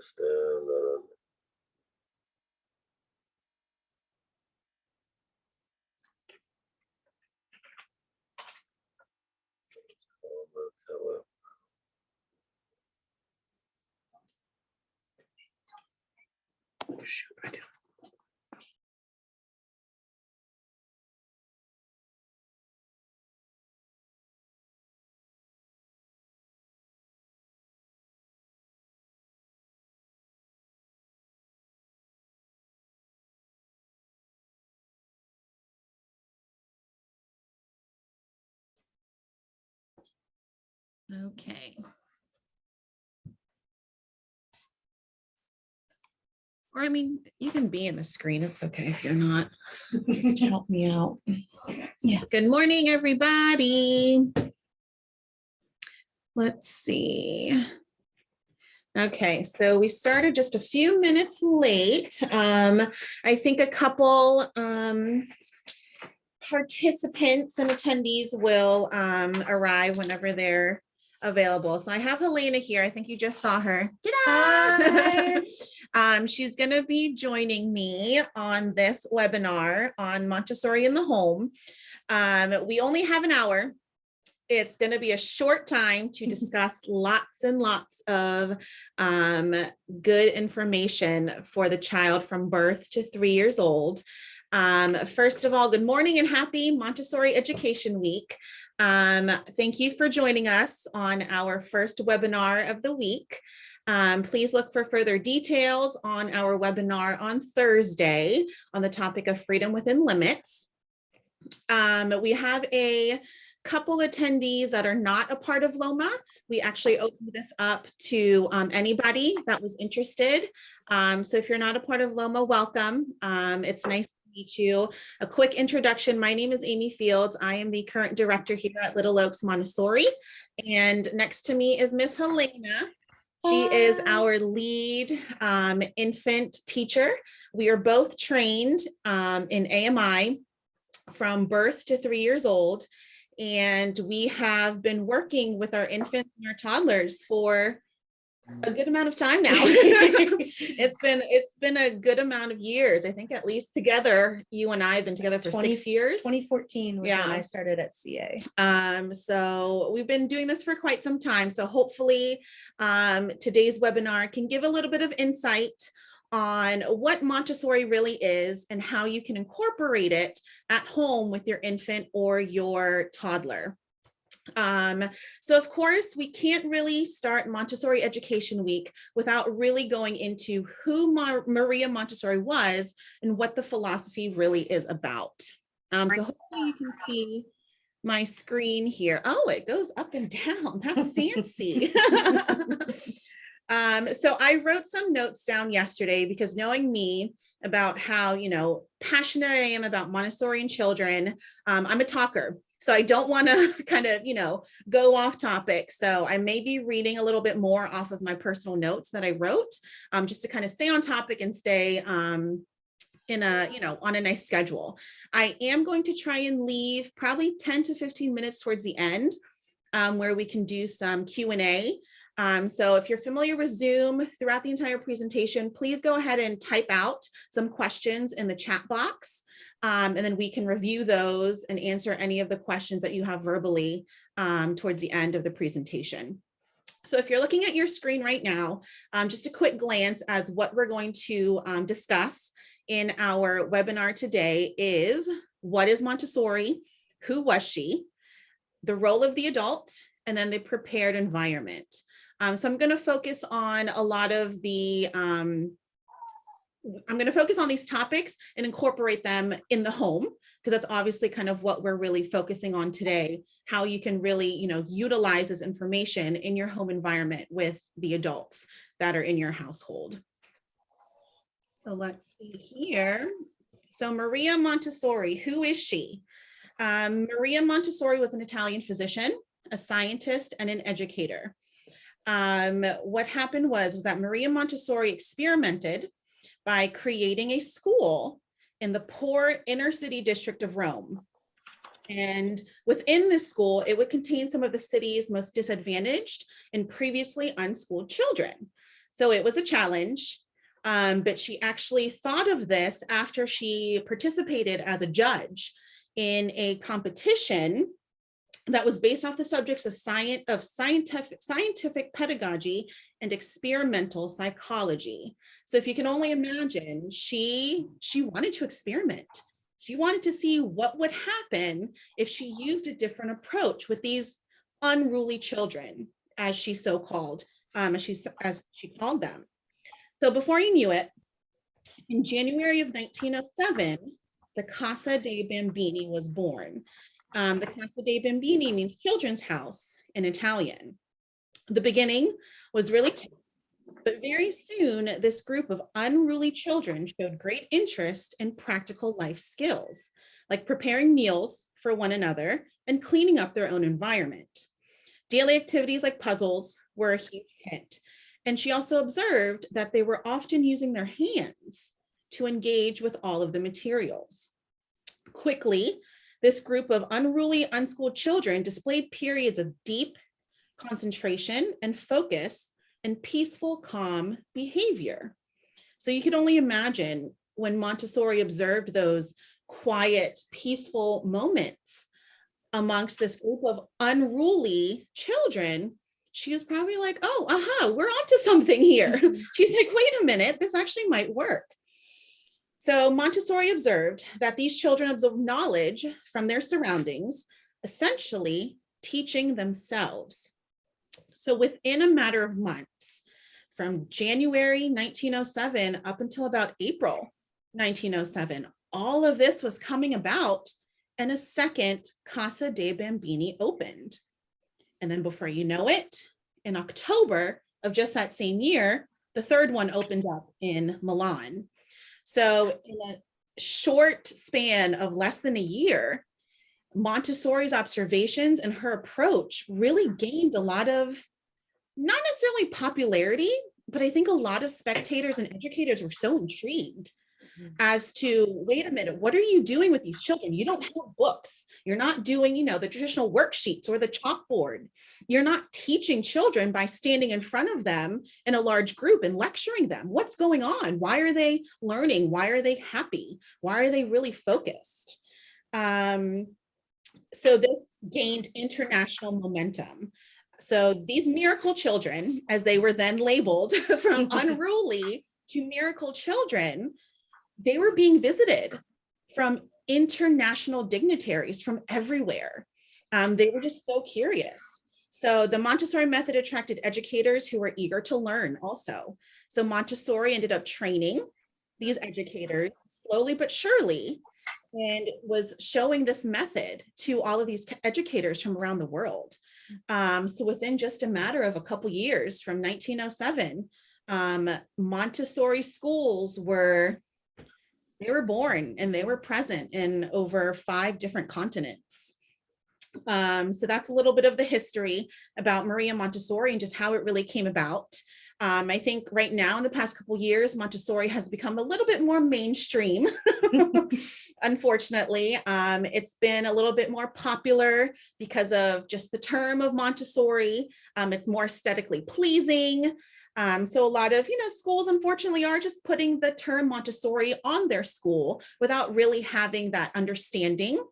understand that. Oh, shoot, I do. Okay. Or I mean, you can be in the screen. It's okay if you're not. Just help me out. Yeah. Good morning, everybody. Let's see. Okay, so we started just a few minutes late. I think a couple participants and attendees will arrive whenever they're available. So I have Helena here. I think you just saw her. She's going to be joining me on this webinar on Montessori in the Home. We only have an hour. It's going to be a short time to discuss lots and lots of good information for the child from birth to 3 years old. First of all, good morning and happy Montessori Education Week. Thank you for joining us on our first webinar of the week. Please look for further details on our webinar on Thursday on the topic of freedom within limits. We have a couple attendees that are not a part of LOMA. We actually opened this up to anybody that was interested. So if you're not a part of LOMA, welcome. It's nice to meet you. A quick introduction. My name is Aimee Fields. I am the current director here at Little Oaks Montessori. And next to me is Miss Helena. She is our lead infant teacher. We are both trained in AMI from birth to 3 years old. And we have been working with our infants and our toddlers for a good amount of time now. It's been a good amount of years. I think at least together, you and I have been together for 6 years. 2014 was when I started at CA. So we've been doing this for quite some time. So hopefully today's webinar can give a little bit of insight on what Montessori really is and how you can incorporate it at home with your infant or your toddler. So of course, we can't really start Montessori Education Week without really going into who Maria Montessori was and what the philosophy really is about. So hopefully you can see my screen here. Oh, it goes up and down. That's fancy. So I wrote some notes down yesterday because knowing me about how, passionate I am about Montessori and children, I'm a talker. So I don't want to kind of, go off topic. So I may be reading a little bit more off of my personal notes that I wrote, just to kind of stay on topic and stay on a nice schedule. I am going to try and leave probably 10 to 15 minutes towards the end where we can do some Q&A. So if you're familiar with Zoom throughout the entire presentation, please go ahead and type out some questions in the chat box. And then we can review those and answer any of the questions that you have verbally towards the end of the presentation. So if you're looking at your screen right now, just a quick glance as what we're going to discuss in our webinar today is what is Montessori, who was she, the role of the adult, and then the prepared environment. So I'm going to focus on a lot of the, I'm going to focus on these topics and incorporate them in the home, because that's obviously kind of what we're really focusing on today, how you can really, utilize this information in your home environment with the adults that are in your household. So let's see here. So Maria Montessori, who is she? Maria Montessori was an Italian physician, a scientist, and an educator. What happened was that Maria Montessori experimented by creating a school in the poor inner city district of Rome. And within this school, it would contain some of the city's most disadvantaged and previously unschooled children. So it was a challenge, but she actually thought of this after she participated as a judge in a competition that was based off the subjects of scientific pedagogy and experimental psychology. So if you can only imagine, she wanted to experiment. She wanted to see what would happen if she used a different approach with these unruly children, as she so called, as she called them. So before you knew it, in January of 1907, the Casa dei Bambini was born. The Casa dei Bambini means children's house in Italian. The beginning was really tough, but very soon this group of unruly children showed great interest in practical life skills, like preparing meals for one another and cleaning up their own environment. Daily activities like puzzles were a huge hit. And she also observed that they were often using their hands to engage with all of the materials. Quickly, this group of unruly, unschooled children displayed periods of deep concentration and focus and peaceful, calm behavior. So you can only imagine when Montessori observed those quiet, peaceful moments amongst this group of unruly children, she was probably like, oh, we're onto something here. She's like, wait a minute, this actually might work. So Montessori observed that these children absorb knowledge from their surroundings, essentially teaching themselves. So within a matter of months, from January 1907 up until about April 1907, all of this was coming about, and a second Casa dei Bambini opened. And then before you know it, in October of just that same year, the third one opened up in Milan. So in a short span of less than a year, Montessori's observations and her approach really gained a lot of, not necessarily popularity, but I think a lot of spectators and educators were so intrigued as to, wait a minute, what are you doing with these children? You don't have books. You're not doing, the traditional worksheets or the chalkboard. You're not teaching children by standing in front of them in a large group and lecturing them. What's going on? Why are they learning? Why are they happy? Why are they really focused? So this gained international momentum. So these miracle children, as they were then labeled, from unruly to miracle children, they were being visited from international dignitaries from everywhere. They were just so curious. So the Montessori method attracted educators who were eager to learn also. So Montessori ended up training these educators slowly but surely, and was showing this method to all of these educators from around the world. So within just a matter of a couple years, from 1907, Montessori schools were born and they were present in over 5 different continents. So that's a little bit of the history about Maria Montessori and just how it really came about. I think right now in the past couple years, Montessori has become a little bit more mainstream. Unfortunately, it's been a little bit more popular because of just the term of Montessori. It's more aesthetically pleasing. So a lot of, schools unfortunately are just putting the term Montessori on their school without really having that understanding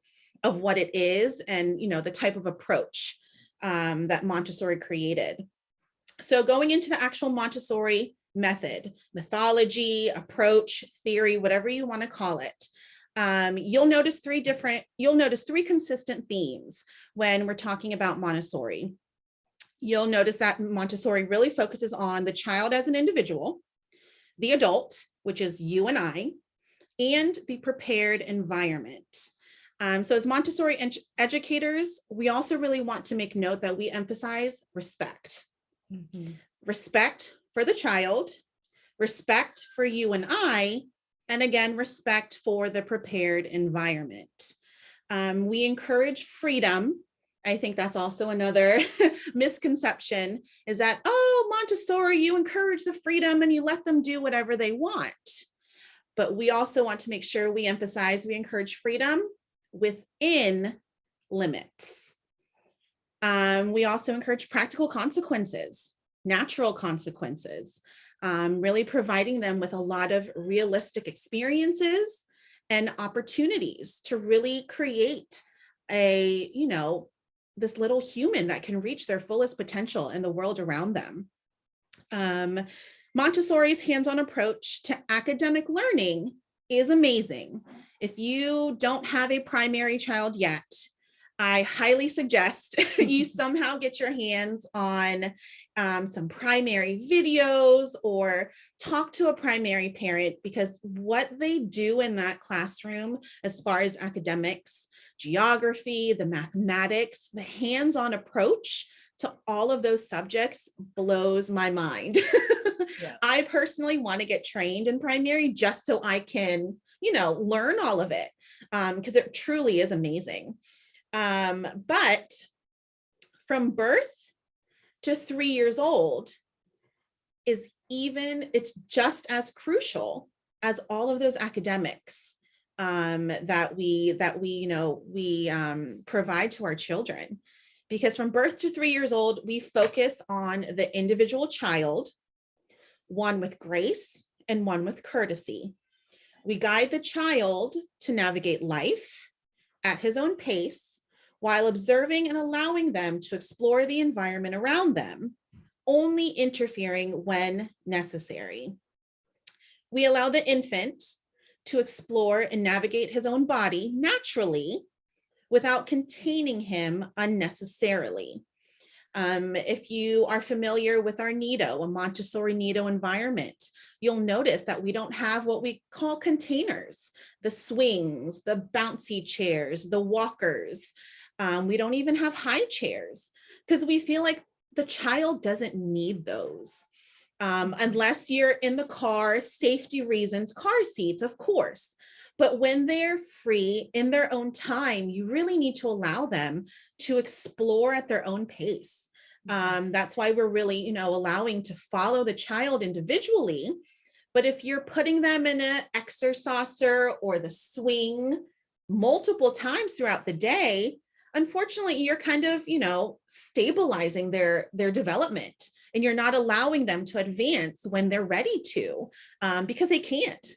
of what it is and, the type of approach that Montessori created. So going into the actual Montessori method, mythology, approach, theory, whatever you want to call it, you'll notice 3 consistent themes when we're talking about Montessori. You'll notice that Montessori really focuses on the child as an individual, the adult, which is you and I, and the prepared environment. So as Montessori educators, we also really want to make note that we emphasize respect. Mm-hmm. Respect for the child, respect for you and I, and again, respect for the prepared environment. We encourage freedom. I think that's also another misconception, is that, Montessori, you encourage the freedom and you let them do whatever they want. But we also want to make sure we emphasize we encourage freedom within limits. We also encourage practical consequences, natural consequences. really providing them with a lot of realistic experiences and opportunities to really create a, this little human that can reach their fullest potential in the world around them. Montessori's hands-on approach to academic learning is amazing. If you don't have a primary child yet, I highly suggest you somehow get your hands on some primary videos or talk to a primary parent, because what they do in that classroom, as far as academics, geography, the mathematics, the hands-on approach to all of those subjects blows my mind. Yeah. I personally want to get trained in primary just so I can, learn all of it, because it truly is amazing. But from birth to 3 years old it's just as crucial as all of those academics that we provide to our children. Because from birth to 3 years old, we focus on the individual child, one with grace and one with courtesy. We guide the child to navigate life at his own pace, while observing and allowing them to explore the environment around them, only interfering when necessary. We allow the infant to explore and navigate his own body naturally without containing him unnecessarily. If you are familiar with our Nido, a Montessori Nido environment, you'll notice that we don't have what we call containers, the swings, the bouncy chairs, the walkers. We don't even have high chairs because we feel like the child doesn't need those. Unless you're in the car, safety reasons, car seats, of course. But when they're free in their own time, you really need to allow them to explore at their own pace. That's why we're really, allowing to follow the child individually. But if you're putting them in an exerciser or the swing multiple times throughout the day, unfortunately, you're kind of, stabilizing their development, and you're not allowing them to advance when they're ready to, because they can't.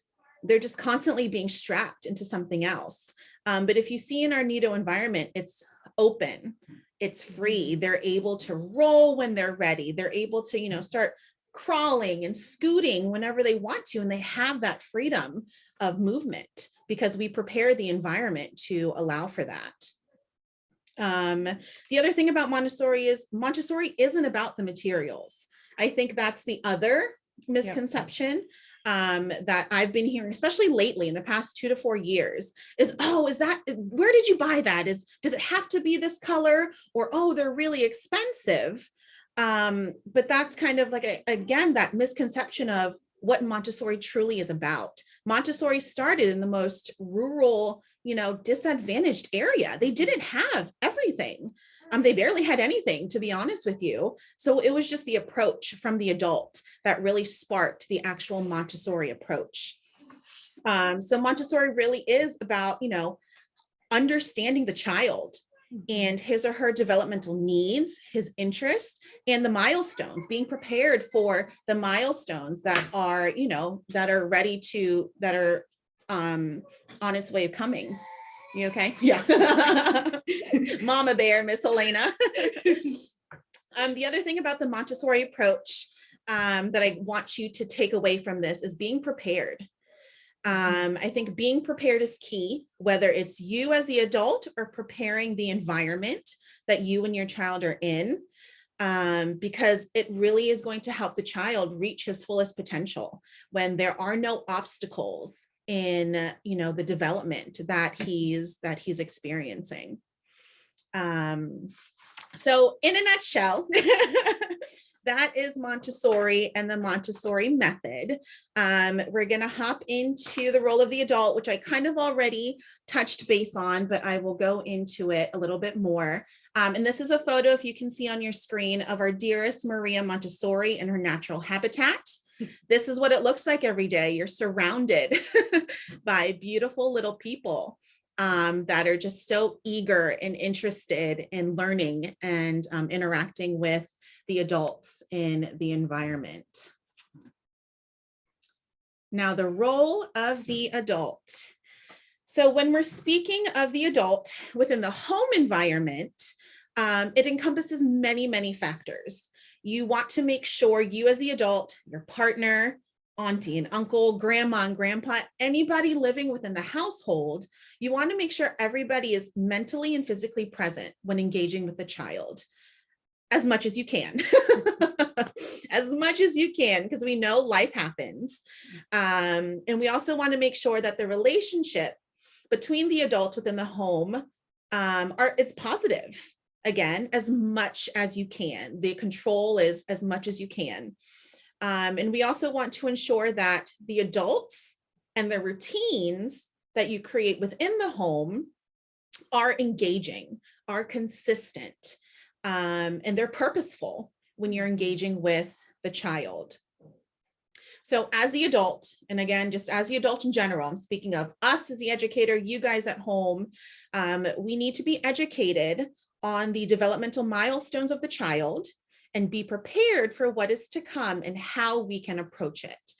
They're just constantly being strapped into something else. But if you see in our Nido environment, it's open, it's free. They're able to roll when they're ready. They're able to, start crawling and scooting whenever they want to, and they have that freedom of movement because we prepare the environment to allow for that. The other thing about Montessori is Montessori isn't about the materials. I think that's the other misconception that I've been hearing, especially lately in the past 2 to 4 years, is, where did you buy that? Does it have to be this color? Or, they're really expensive. But that's kind of like, again, that misconception of what Montessori truly is about. Montessori started in the most rural, disadvantaged area. They didn't have everything. They barely had anything, to be honest with you. So it was just the approach from the adult that really sparked the actual Montessori approach. So Montessori really is about, understanding the child and his or her developmental needs, his interests, and the milestones, being prepared for the milestones that are, that are ready to, that are on its way of coming. You okay? Yeah. Mama bear, Miss Helena. The other thing about the Montessori approach that I want you to take away from this is being prepared. I think being prepared is key, whether it's you as the adult or preparing the environment that you and your child are in, because it really is going to help the child reach his fullest potential when there are no obstacles in, the development that he's experiencing. So in a nutshell, that is Montessori and the Montessori method. We're going to hop into the role of the adult, which I kind of already touched base on, but I will go into it a little bit more. And this is a photo, if you can see on your screen, of our dearest Maria Montessori in her natural habitat. This is what it looks like every day. You're surrounded by beautiful little people that are just so eager and interested in learning and interacting with the adults in the environment. Now, the role of the adult. So when we're speaking of the adult within the home environment, it encompasses many, many factors. You want to make sure you as the adult, your partner, auntie and uncle, grandma and grandpa, anybody living within the household, you want to make sure everybody is mentally and physically present when engaging with the child as much as you can. As much as you can, because we know life happens. And we also want to make sure that the relationship between the adults within the home is positive. Again, as much as you can. The control is as much as you can. And we also want to ensure that the adults and the routines that you create within the home are engaging, are consistent, and they're purposeful when you're engaging with the child. So as the adult, and again, just as the adult in general, I'm speaking of us as the educator, you guys at home, we need to be educated on the developmental milestones of the child and be prepared for what is to come and how we can approach it.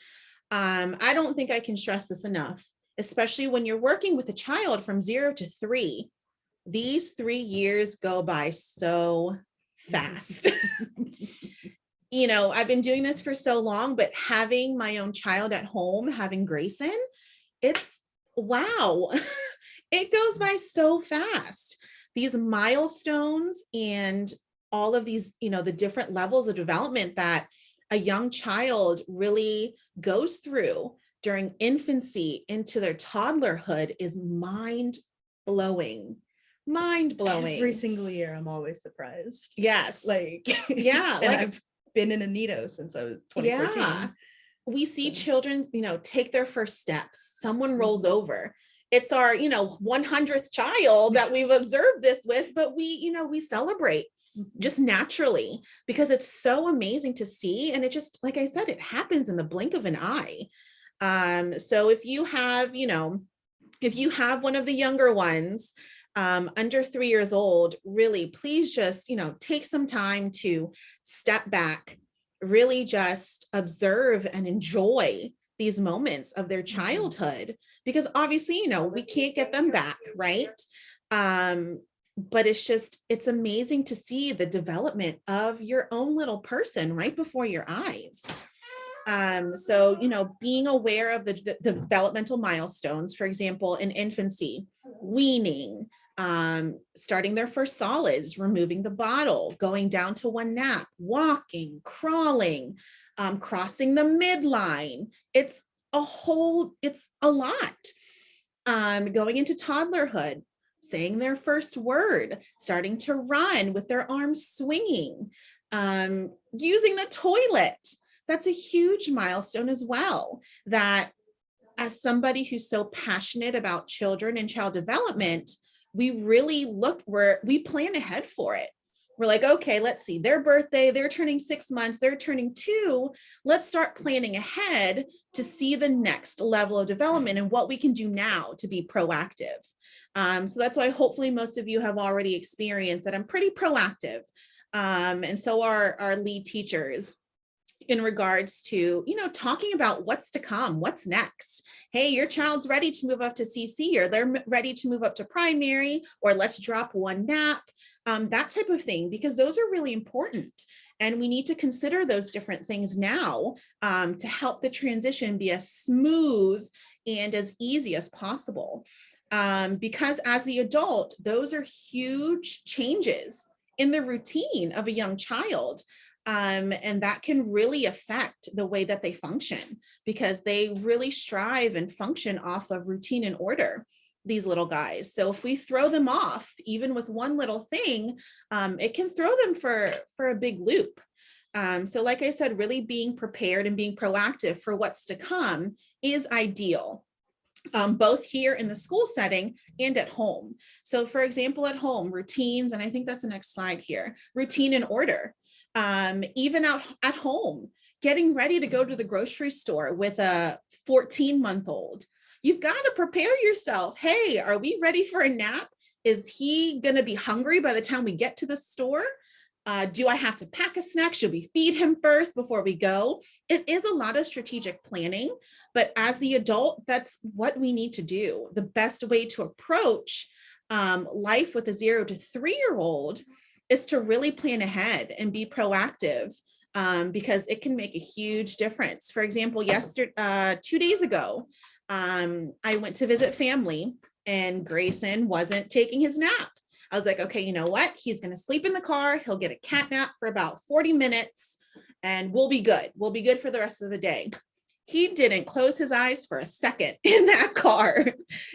I don't think I can stress this enough, especially when you're working with a child from 0 to 3. These 3 years go by so fast. You know, I've been doing this for so long, but having my own child at home, having Grayson, it's wow. It goes by so fast. These milestones and all of these, you know, the different levels of development that a young child really goes through during infancy into their toddlerhood is mind-blowing. Mind-blowing. Every single year, I'm always surprised. Yes. Like, yeah. And like I've been in a nido since I was 2014. Yeah. We see children, you know, take their first steps. Someone rolls over. It's our, you know, 100th child that we've observed this with, but we, you know, we celebrate just naturally because it's so amazing to see. And it just, like I said, it happens in the blink of an eye. So if you have, you know, if you have one of the younger ones, under 3 years old, really, please just, you know, take some time to step back, really just observe and enjoy these moments of their childhood, because obviously, you know, we can't get them back, right? But it's amazing to see the development of your own little person right before your eyes. So, you know, being aware of the developmental milestones, for example, in infancy, weaning, starting their first solids, removing the bottle, going down to one nap, walking, crawling, crossing the midline. It's a lot. Going into toddlerhood, saying their first word, starting to run with their arms swinging, using the toilet. That's a huge milestone as well, that as somebody who's so passionate about children and child development, we really we plan ahead for it. We're like, okay, let's see, their birthday, they're turning 6 months, they're turning 2. Let's start planning ahead to see the next level of development and what we can do now to be proactive. So that's why hopefully most of you have already experienced that I'm pretty proactive. And so are our lead teachers in regards to, you know, talking about what's to come, what's next. Hey, your child's ready to move up to CC, or they're ready to move up to primary, or let's drop one nap, that type of thing, because those are really important. And we need to consider those different things now to help the transition be as smooth and as easy as possible. Because as the adult, those are huge changes in the routine of a young child. And that can really affect the way that they function, because they really strive and function off of routine and order, these little guys. So if we throw them off, even with one little thing, it can throw them for a big loop. So like I said, really being prepared and being proactive for what's to come is ideal. Both here in the school setting and at home. So for example, at home, routines, and I think that's the next slide here, routine and order. Even out at home, getting ready to go to the grocery store with a 14-month-old. You've got to prepare yourself. Hey, are we ready for a nap? Is he going to be hungry by the time we get to the store? Do I have to pack a snack? Should we feed him first before we go? It is a lot of strategic planning, but as the adult, that's what we need to do. The best way to approach life with a 0 to 3-year-old is to really plan ahead and be proactive, because it can make a huge difference. For example, 2 days ago, I went to visit family and Grayson wasn't taking his nap. I was like, okay, you know what? He's going to sleep in the car. He'll get a cat nap for about 40 minutes and we'll be good. We'll be good for the rest of the day. He didn't close his eyes for a second in that car.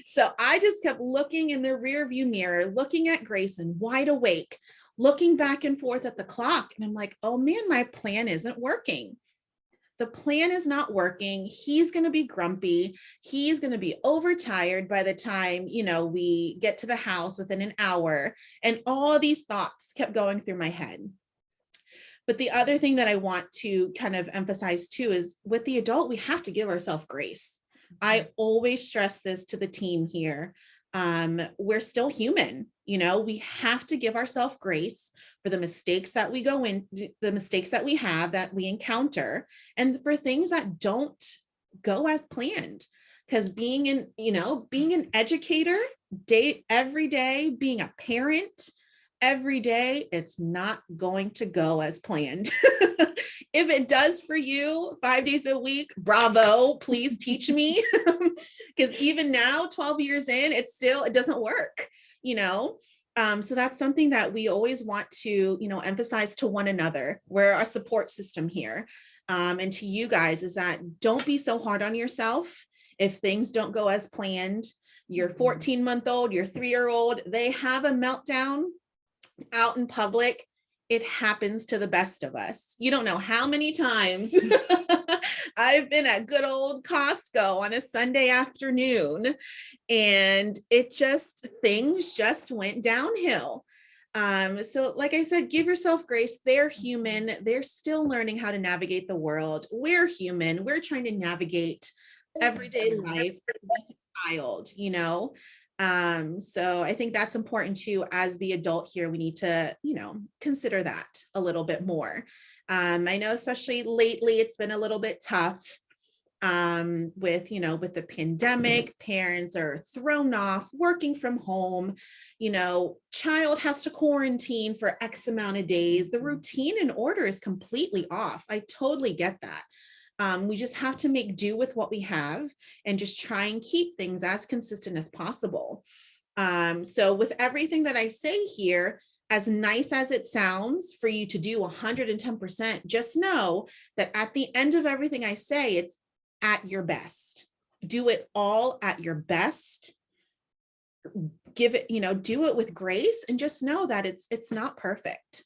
So I just kept looking in the rear view mirror, looking at Grayson wide awake, looking back and forth at the clock. And I'm like, oh man, my plan isn't working. The plan is not working. He's going to be grumpy. He's going to be overtired by the time, we get to the house within an hour. And all these thoughts kept going through my head. But the other thing that I want to kind of emphasize too is with the adult, we have to give ourselves grace. I always stress this to the team here. We're still human, we have to give ourselves grace for the mistakes that we the mistakes that we have, that we encounter, and for things that don't go as planned. Because being an educator every day, being a parent every day, it's not going to go as planned. If it does for you 5 days a week, bravo, please teach me. Because even now, 12 years in, it doesn't work, So that's something that we always want to, emphasize to one another. We're our support system here. And to you guys is that don't be so hard on yourself if things don't go as planned. Your 14-month-old, your 3-year-old, they have a meltdown out in public. It happens to the best of us. You don't know how many times I've been at good old Costco on a Sunday afternoon and things just went downhill. So like I said, give yourself grace. They're human. They're still learning how to navigate the world. We're human. We're trying to navigate everyday life with a child, So I think that's important too. As the adult here, we need to, consider that a little bit more. I know especially lately, it's been a little bit tough with the pandemic. Parents are thrown off, working from home, child has to quarantine for X amount of days. The routine and order is completely off. I totally get that. We just have to make do with what we have and just try and keep things as consistent as possible. So with everything that I say here, as nice as it sounds for you to do 110%, just know that at the end of everything I say, it's at your best. Do it all at your best. Give it, do it with grace, and just know that it's not perfect.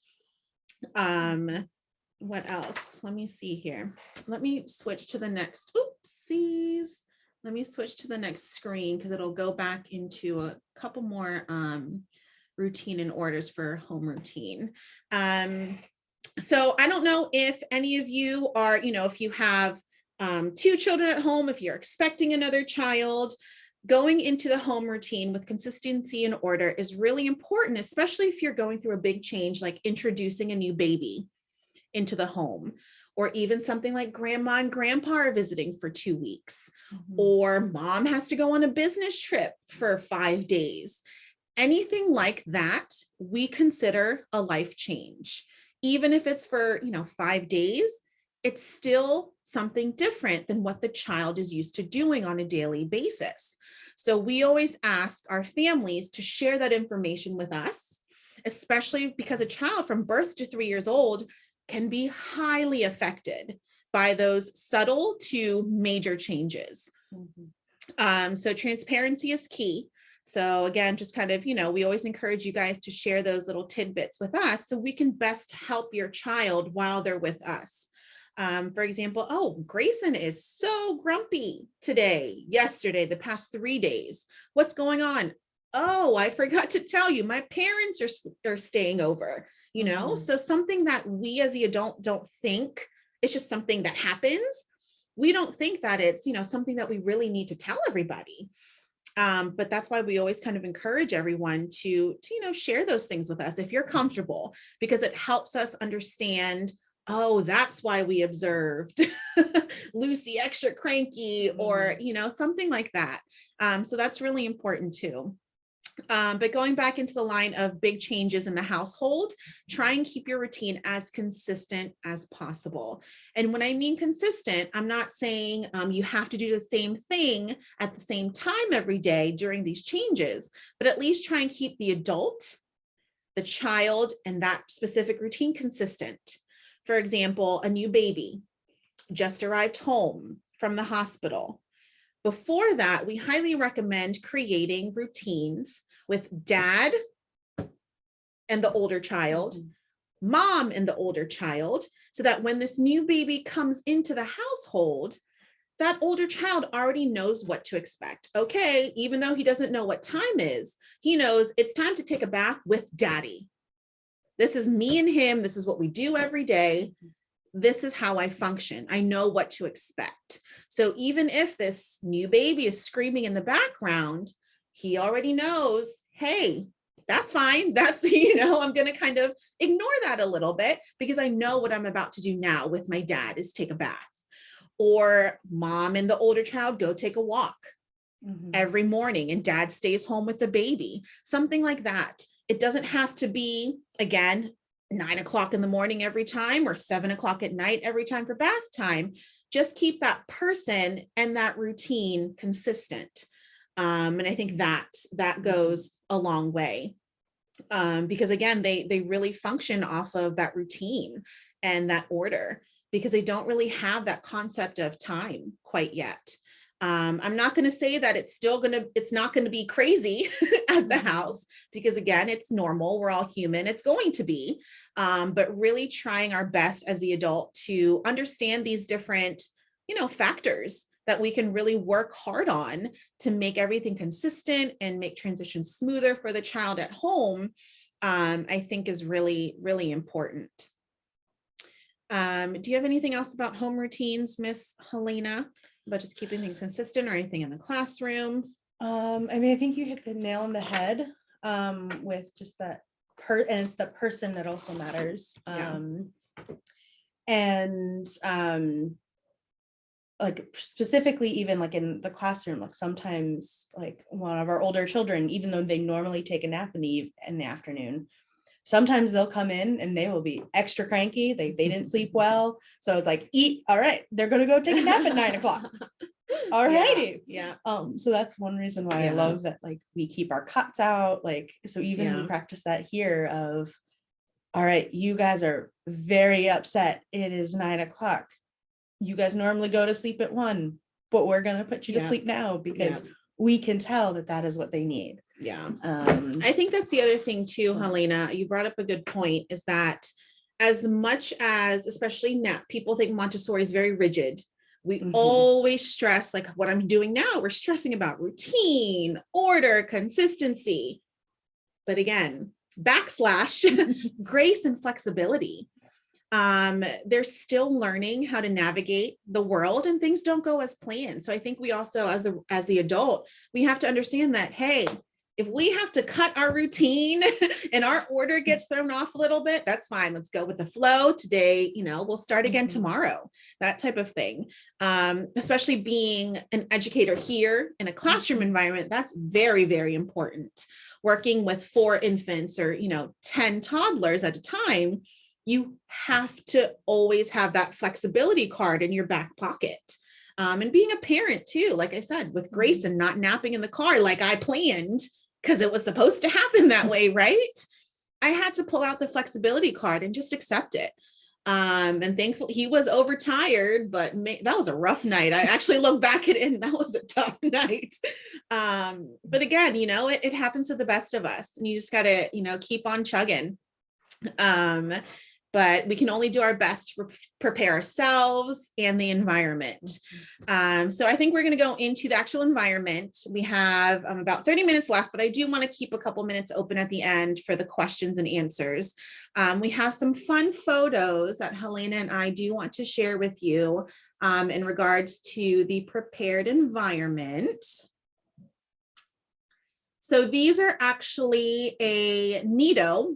What else? Let me see here. Let me switch to the next. Oopsies. Let me switch to the next screen because it'll go back into a couple more routine and orders for home routine. So I don't know if any of you are, if you have 2 children at home, if you're expecting another child, going into the home routine with consistency and order is really important, especially if you're going through a big change, like introducing a new baby into the home, or even something like grandma and grandpa are visiting for 2 weeks, or mom has to go on a business trip for 5 days. Anything like that, we consider a life change. Even if it's for, 5 days, it's still something different than what the child is used to doing on a daily basis. So we always ask our families to share that information with us, especially because a child from birth to 3 years old can be highly affected by those subtle to major changes. So transparency is key. So again, just kind of, we always encourage you guys to share those little tidbits with us so we can best help your child while they're with us. For example, Grayson is so grumpy today, yesterday, the past 3 days. What's going on? Oh, I forgot to tell you, my parents are staying over, So something that we as the adult don't think, it's just something that happens. We don't think that it's, something that we really need to tell everybody. But that's why we always kind of encourage everyone to share those things with us if you're comfortable, because it helps us understand, oh, that's why we observed Lucy extra cranky, or something like that. So that's really important too. But going back into the line of big changes in the household, try and keep your routine as consistent as possible. And when I mean consistent, I'm not saying you have to do the same thing at the same time every day during these changes, but at least try and keep the adult, the child, and that specific routine consistent. For example, a new baby just arrived home from the hospital. Before that, we highly recommend creating routines with dad and the older child, mom and the older child, so that when this new baby comes into the household, that older child already knows what to expect. Okay, even though he doesn't know what time is, he knows it's time to take a bath with daddy. This is me and him. This is what we do every day. This is how I function. I know what to expect. So even if this new baby is screaming in the background, he already knows, hey, that's fine. That's, I'm going to kind of ignore that a little bit because I know what I'm about to do now with my dad is take a bath. Or mom and the older child go take a walk every morning and dad stays home with the baby, something like that. It doesn't have to be, again, 9 o'clock in the morning every time or 7 o'clock at night every time for bath time. Just keep that person and that routine consistent. And I think that goes a long way, because again, they really function off of that routine and that order, because they don't really have that concept of time quite yet. I'm not going to say that it's not going to be crazy at the house, because again, it's normal. We're all human. It's going to be, but really trying our best as the adult to understand these different, factors that we can really work hard on to make everything consistent and make transition smoother for the child at home. I think is really, really important. Do you have anything else about home routines, Miss Helena, about just keeping things consistent or anything in the classroom? I think you hit the nail on the head with just that and it's the person that also matters. Like specifically, even like in the classroom, like sometimes like one of our older children, even though they normally take a nap in the afternoon, sometimes they'll come in and they will be extra cranky. They didn't sleep well. So it's like, eat. All right. They're going to go take a nap at 9 o'clock. All righty. Yeah. So that's one reason why I love that. Like we keep our cots out. Like, so even we practice that here of, all right, you guys are very upset. It is 9 o'clock. You guys normally go to sleep at 1, but we're going to put you to sleep now because we can tell that is what they need. Yeah. I think that's the other thing too, Helena, you brought up a good point, is that as much as, especially now, people think Montessori is very rigid. We always stress, like what I'm doing now, we're stressing about routine, order, consistency. But again, / grace and flexibility. They're still learning how to navigate the world and things don't go as planned. So I think we also, as the adult, we have to understand that, hey, if we have to cut our routine and our order gets thrown off a little bit, that's fine. Let's go with the flow today. We'll start again tomorrow, that type of thing. Especially being an educator here in a classroom environment, that's very, very important. Working with 4 infants or, 10 toddlers at a time, you have to always have that flexibility card in your back pocket. And being a parent too, like I said, with grace and not napping in the car like I planned, because it was supposed to happen that way, right? I had to pull out the flexibility card and just accept it. And thankfully he was overtired, but that was a rough night. I actually look back at it and that was a tough night. But again, it happens to the best of us and you just gotta, keep on chugging. But we can only do our best to prepare ourselves and the environment. So I think we're going to go into the actual environment. We have about 30 minutes left, but I do want to keep a couple minutes open at the end for the questions and answers. We have some fun photos that Helena and I do want to share with you in regards to the prepared environment. So these are actually a Nido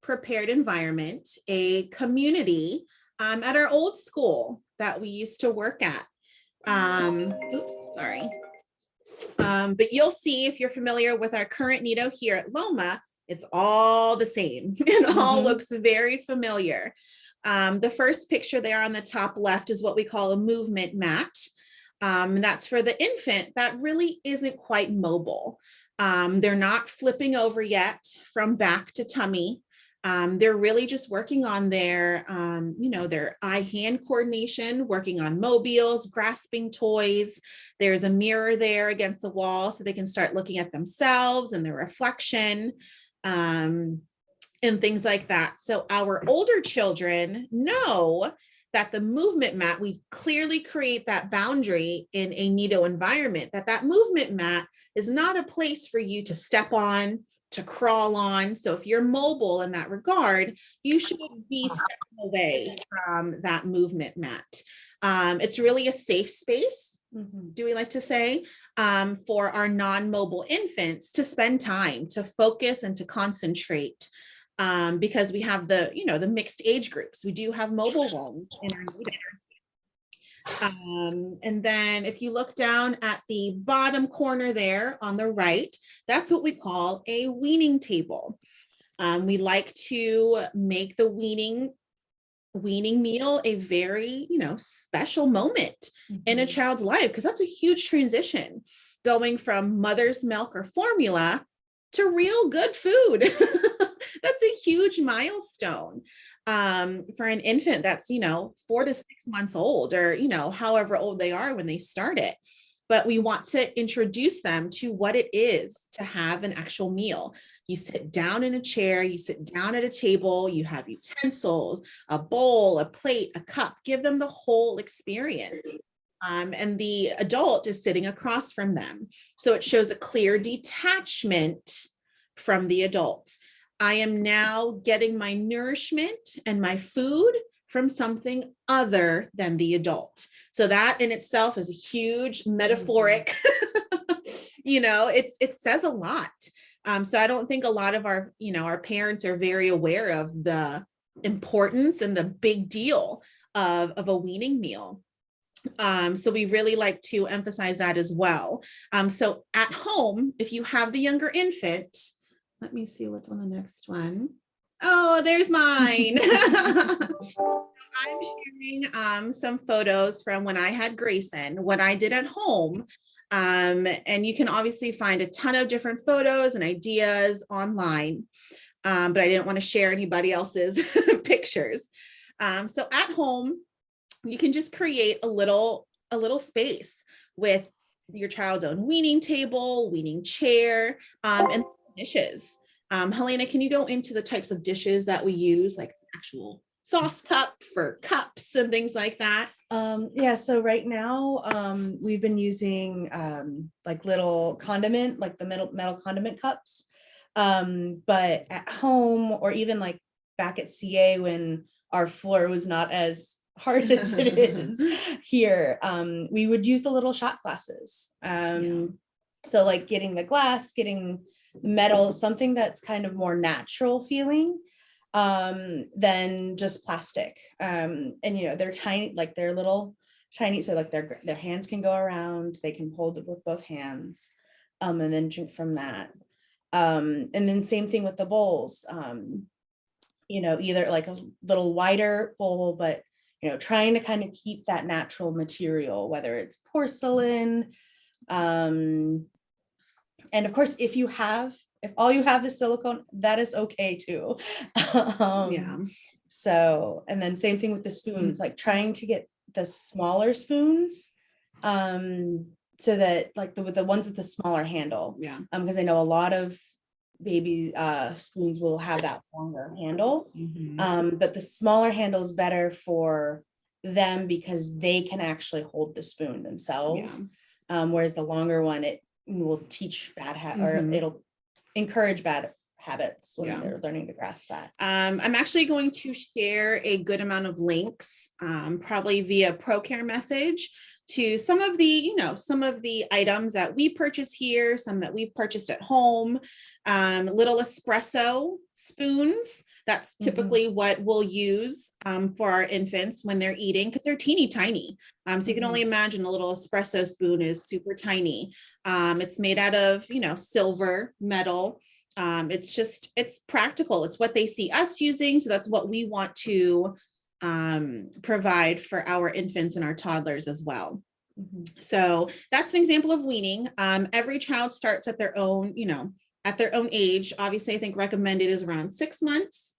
prepared environment, a community at our old school that we used to work at. Oops, sorry. But you'll see if you're familiar with our current Nido here at LOMA, it's all the same. It all looks very familiar. The first picture there on the top left is what we call a movement mat. And that's for the infant that really isn't quite mobile. They're not flipping over yet from back to tummy. They're really just working on their, their eye-hand coordination, working on mobiles, grasping toys. There's a mirror there against the wall so they can start looking at themselves and their reflection, and things like that. So our older children know that the movement mat, we clearly create that boundary in a Nido environment, that movement mat is not a place for you to step on, to crawl on. So if you're mobile in that regard, you should be stepping away from that movement mat. It's really a safe space, do we like to say, for our non-mobile infants to spend time, to focus and to concentrate. Because we have the mixed age groups. We do have mobile rooms in our Nido. And then if you look down at the bottom corner there on the right, that's what we call a weaning table. We like to make the weaning meal a very, special moment in a child's life, because that's a huge transition, going from mother's milk or formula to real good food. That's a huge milestone for an infant that's, 4 to 6 months old, or, however old they are when they start it. But we want to introduce them to what it is to have an actual meal. You sit down in a chair, you sit down at a table, you have utensils, a bowl, a plate, a cup, give them the whole experience. And the adult is sitting across from them. So it shows a clear detachment from the adult. I am now getting my nourishment and my food from something other than the adult. So that in itself is a huge metaphoric, it says a lot. So I don't think a lot of our, our parents are very aware of the importance and the big deal of a weaning meal. So we really like to emphasize that as well. So at home, if you have the younger infant, let me see what's on the next one. Oh, there's mine. I'm sharing some photos from when I had Grayson, what I did at home. And you can obviously find a ton of different photos and ideas online, but I didn't want to share anybody else's pictures. So at home, you can just create a little space with your child's own weaning table, weaning chair, and dishes. Helena, can you go into the types of dishes that we use, like actual sauce cup for cups and things like that? Yeah, so right now we've been using like little condiment, like the metal condiment cups. But at home, or even like back at CA when our floor was not as hard as it is here, we would use the little shot glasses. So like getting the glass, getting metal, something that's kind of more natural feeling than just plastic. And they're tiny, like they're little tiny, so like their hands can go around, they can hold it with both hands, and then drink from that. And then same thing with the bowls, either like a little wider bowl, but trying to kind of keep that natural material, whether it's porcelain. And of course, if all you have is silicone, that is okay too. So, and then same thing with the spoons, like trying to get the smaller spoons, so that like the ones with the smaller handle. Because I know a lot of baby spoons will have that longer handle, but the smaller handle is better for them because they can actually hold the spoon themselves. Whereas the longer one, it will teach bad or it'll encourage bad habits when they're learning to grasp that. I'm actually going to share a good amount of links, probably via ProCare message, to some of the, some of the items that we purchase here, some that we've purchased at home, little espresso spoons. That's typically what we'll use for our infants when they're eating, because they're teeny tiny. So you can only imagine a little espresso spoon is super tiny. It's made out of, silver, metal. It's practical. It's what they see us using. So that's what we want to provide for our infants and our toddlers as well. So that's an example of weaning. Every child starts at their own, at their own age. Obviously, I think recommended is around 6 months.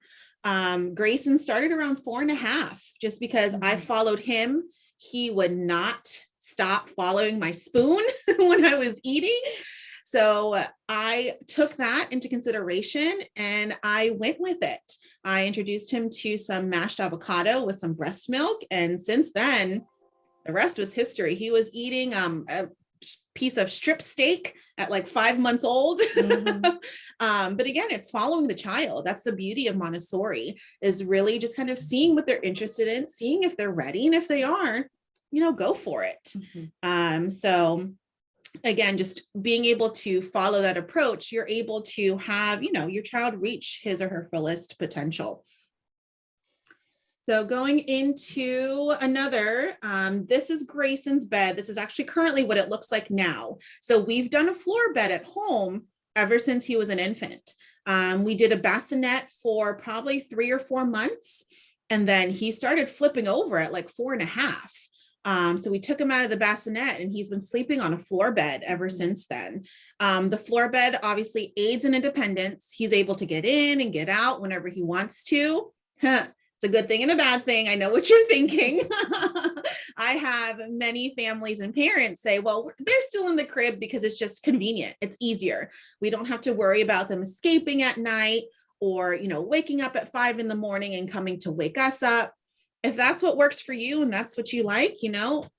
Grayson started around 4.5, just because I followed him. He would not stop following my spoon when I was eating. So I took that into consideration and I went with it. I introduced him to some mashed avocado with some breast milk. And since then, the rest was history. He was eating a piece of strip steak at like 5 months old. But again, it's following the child. That's the beauty of Montessori, is really just kind of seeing what they're interested in, seeing if they're ready. And if they are, go for it. So again, just being able to follow that approach, you're able to have, your child reach his or her fullest potential. So going into another, this is Grayson's bed. This is actually currently what it looks like now. So we've done a floor bed at home ever since he was an infant. We did a bassinet for probably 3 or 4 months. And then he started flipping over at like 4.5. So we took him out of the bassinet and he's been sleeping on a floor bed ever since then. The floor bed obviously aids in independence. He's able to get in and get out whenever he wants to. It's a good thing and a bad thing. I know what you're thinking. I have many families and parents say, well, they're still in the crib because it's just convenient. It's easier. We don't have to worry about them escaping at night or, waking up at 5 in the morning and coming to wake us up. If that's what works for you and that's what you like,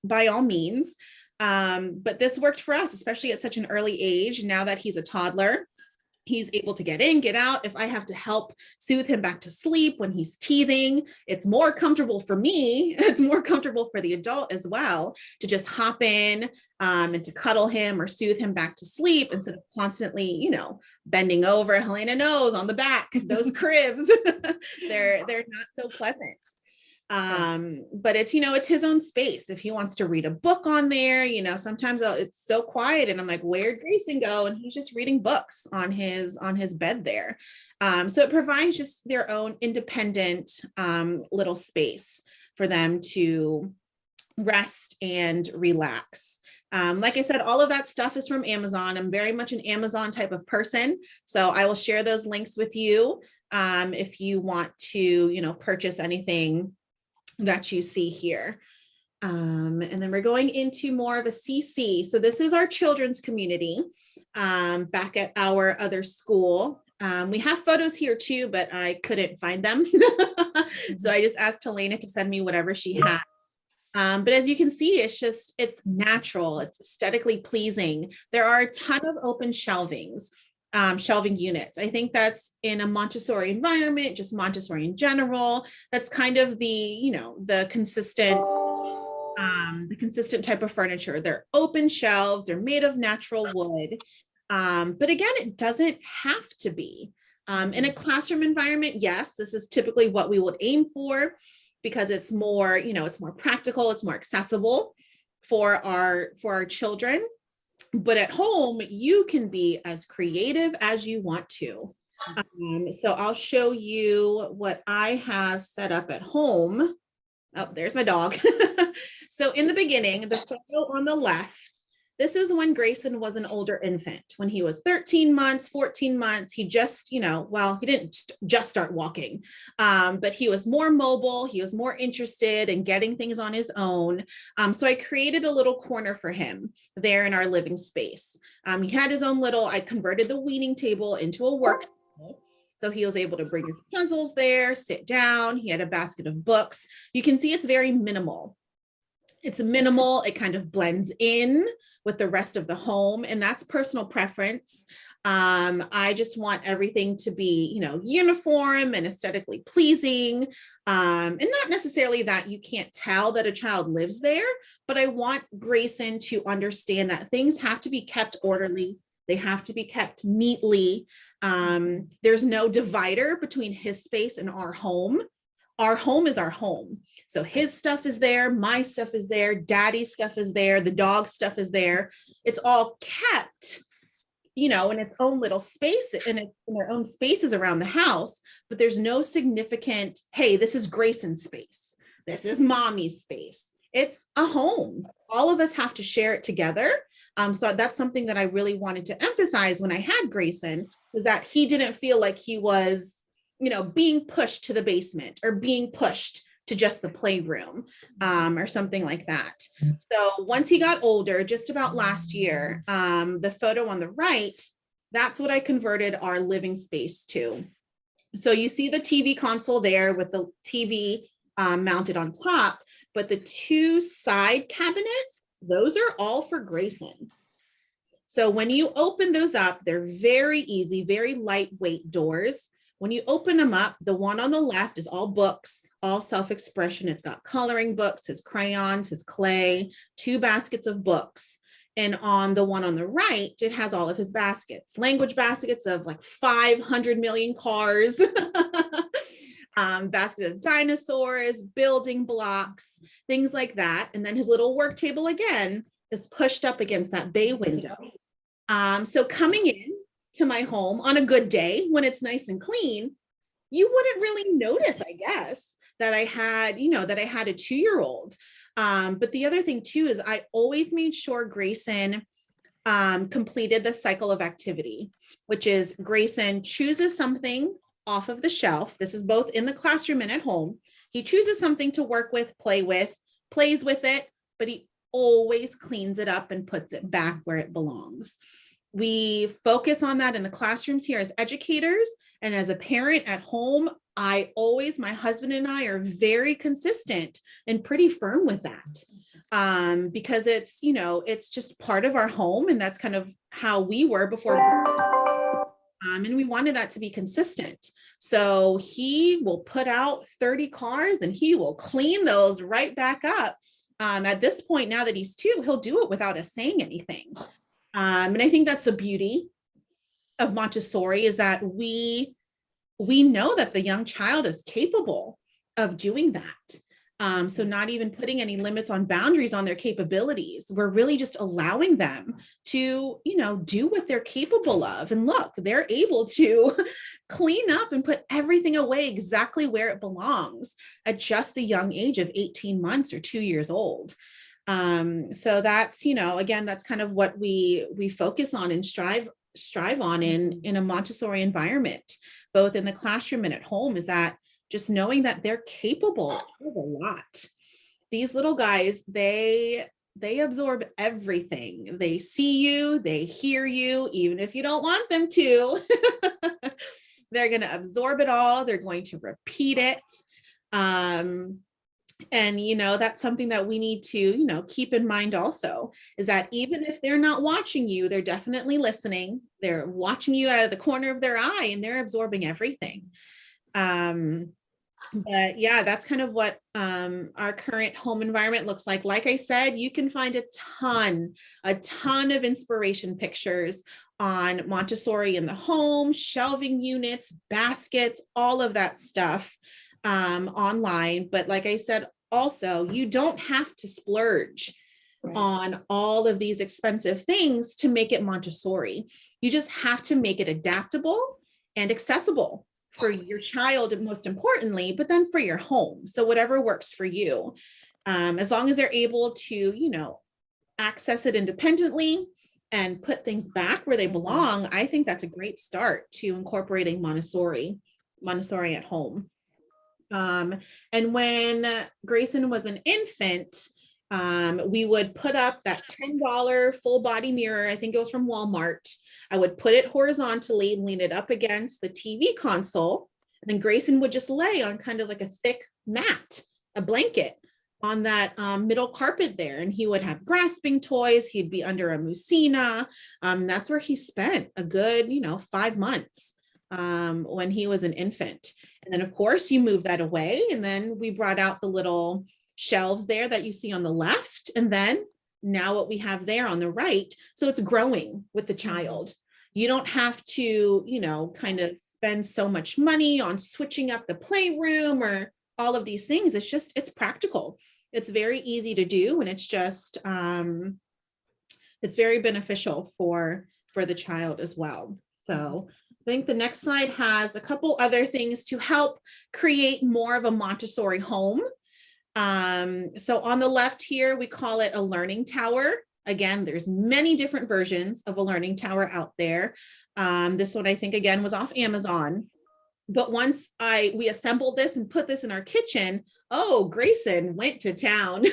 by all means. But this worked for us, especially at such an early age. Now that he's a toddler, he's able to get in, get out. If I have to help soothe him back to sleep when he's teething, it's more comfortable for me. It's more comfortable for the adult as well to just hop in and to cuddle him or soothe him back to sleep instead of constantly, bending over. Helena knows on the back, those cribs, they're not so pleasant. But it's, it's his own space. If he wants to read a book on there, sometimes it's so quiet and I'm like, where'd Grayson go? And he's just reading books on his bed there. So it provides just their own independent little space for them to rest and relax. Like I said, all of that stuff is from Amazon. I'm very much an Amazon type of person. So I will share those links with you if you want to, purchase anything that you see here. And then we're going into more of a CC. So this is our children's community back at our other school. We have photos here too, but I couldn't find them. So I just asked Helena to send me whatever she had. But as you can see, it's natural. It's aesthetically pleasing. There are a ton of open shelving units. I think that's in a Montessori environment, just Montessori in general. That's kind of the consistent type of furniture. They're open shelves. They're made of natural wood. But again, it doesn't have to be. In a classroom environment, yes, this is typically what we would aim for because it's more, it's more practical, it's more accessible for our children. But at home, you can be as creative as you want to. So I'll show you what I have set up at home. Oh, there's my dog. So in the beginning, the photo on the left, this is when Grayson was an older infant. When he was 13 months, 14 months, he just, he didn't just start walking, but he was more mobile. He was more interested in getting things on his own. So I created a little corner for him there in our living space. He had his own I converted the weaning table into a work table. So he was able to bring his puzzles there, sit down. He had a basket of books. You can see it's very minimal. It's minimal. It kind of blends in with the rest of the home, and that's personal preference. I just want everything to be, uniform and aesthetically pleasing. And not necessarily that you can't tell that a child lives there, but I want Grayson to understand that things have to be kept orderly. They have to be kept neatly. There's no divider between his space and our home. Our home is our home. So his stuff is there, my stuff is there, daddy's stuff is there, the dog stuff is there. It's all kept, in its own little space, in their own spaces around the house, but there's no significant, hey, this is Grayson's space. This is mommy's space. It's a home. All of us have to share it together. So that's something that I really wanted to emphasize when I had Grayson, was that he didn't feel like he was, being pushed to the basement or being pushed to just the playroom, or something like that. So once he got older, just about last year, the photo on the right, that's what I converted our living space to. So you see the TV console there with the TV mounted on top, but the two side cabinets, those are all for Grayson. So when you open those up, they're very easy, very lightweight doors. When you open them up, the one on the left is all books, all self-expression. It's got coloring books, his crayons, his clay, 2 baskets of books. And on the one on the right, it has all of his baskets, language baskets of like 500 million cars, basket of dinosaurs, building blocks, things like that. And then his little work table again is pushed up against that bay window. So coming in to my home on a good day when it's nice and clean, you wouldn't really notice, I guess, that I had, that I had a 2-year-old. But the other thing too is I always made sure Grayson completed the cycle of activity, which is Grayson chooses something off of the shelf. This is both in the classroom and at home. He chooses something to work with, plays with it, but he always cleans it up and puts it back where it belongs. We focus on that in the classrooms here as educators, and as a parent at home, my husband and I are very consistent and pretty firm with that, because it's, it's just part of our home, and that's kind of how we were before. And we wanted that to be consistent. So he will put out 30 cars and he will clean those right back up. At this point, now that he's 2, he'll do it without us saying anything. And I think that's the beauty of Montessori, is that we know that the young child is capable of doing that. So not even putting any limits on boundaries on their capabilities. We're really just allowing them to, do what they're capable of. And look, they're able to clean up and put everything away exactly where it belongs at just the young age of 18 months or 2 years old. So that's, again, that's kind of what we focus on and strive on in a Montessori environment, both in the classroom and at home, is that just knowing that they're capable of a lot. These little guys, they absorb everything. They see you, they hear you, even if you don't want them to. They're going to absorb it all. They're going to repeat it. And, that's something that we need to, keep in mind also, is that even if they're not watching you, they're definitely listening. They're watching you out of the corner of their eye, and they're absorbing everything. But yeah, that's kind of what our current home environment looks like. Like I said, you can find a ton of inspiration pictures on Montessori in the home, shelving units, baskets, all of that stuff online. But like I said, also, you don't have to splurge on all of these expensive things to make it Montessori. You just have to make it adaptable and accessible for your child, most importantly, but then for your home. So whatever works for you, as long as they're able to, access it independently and put things back where they belong, I think that's a great start to incorporating Montessori at home. And when Grayson was an infant, we would put up that $10 full body mirror. I think it was from Walmart. I would put it horizontally, lean it up against the TV console, and then Grayson would just lay on kind of like a thick mat, a blanket, on that middle carpet there, and he would have grasping toys. He'd be under a musina. That's where he spent a good, 5 months when he was an infant. And then of course you move that away, and then we brought out the little shelves there that you see on the left, and then now what we have there on the right. So it's growing with the child. You don't have to, kind of spend so much money on switching up the playroom or all of these things. It's practical. It's very easy to do. And it's just, it's very beneficial for the child as well. So I think the next slide has a couple other things to help create more of a Montessori home. So on the left here, we call it a learning tower. Again, there's many different versions of a learning tower out there. This one, I think, again, was off Amazon. But once we assembled this and put this in our kitchen, oh, Grayson went to town.